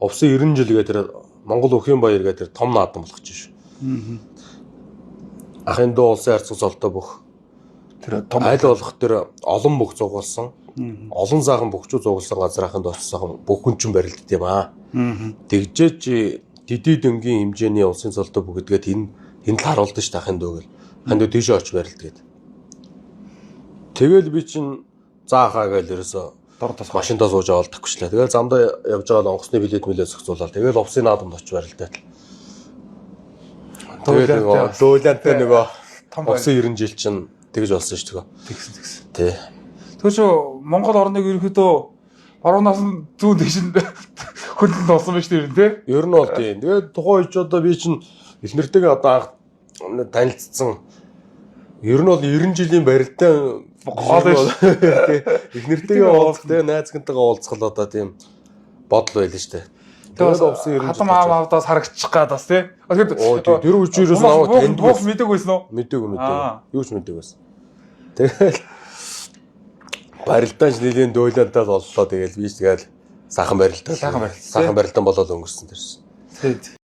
Овсын 90 жилгээ тэр Монгол Өхийн баяр гэдэг тэр том наадам болгочих шүү. Ахын дуу улсын харьцаг золтой бүх тэр том аль болох тэр олон бүх зугуулсан. Олон саахан бөхчүү зугуулсан газар ахын дооцсон бүх хүн ч барилддаг юм аа. Тэгжээч дэдий дөнгийн хэмжээний улсын золтой бүгдгээд энэ л харуулдаг шүү ахын дуу гэл. Ахын дуу тийшээ очиж барилддаг. Тэгэл би чинь заахаа гээл ерөөсө машиндаа сууж аваад тагвчлаа. Тэгэл замдаа явж байгаа л онгоцны билет зохицуулаад тэгэл овсын наадамд очиж барилдаад. Тэгээд нөгөө дуулантай нөгөө овсын 90 жил чинь тэгж болсон шүү дээ. Тэгсэн. Тий. Тэгвэл шүү Монгол орныг ерөөхдөө баруунаас нь зүүн дэшинд хөлөнд болсон байж тийм тий. Ер нь бол тийм. Тэгээд тухайн үед одоо би чинь их нэртэйгээ одоо анх танилцсан. Ер нь бол 90 жилийн барилдаан гол биш. Их нэртэйгээ уулзах тэгээ найзгантайгаа уулзах л одоо тийм бодол байл шүү дээ. Тэгээд овсын 90 хатам аавдаас харагчих гад бас тий. Тэгэхээр тэр үчирээс наваа танд мэдэг байсан уу? Мэдээгүй. Юу ч мэдээгүй байсан. Тэгэл барилдаан жилийн дөөлөнтэй боллоо тэгэл би тэгэл сайхан барилдаан болоод өнгөрсөн тэрс.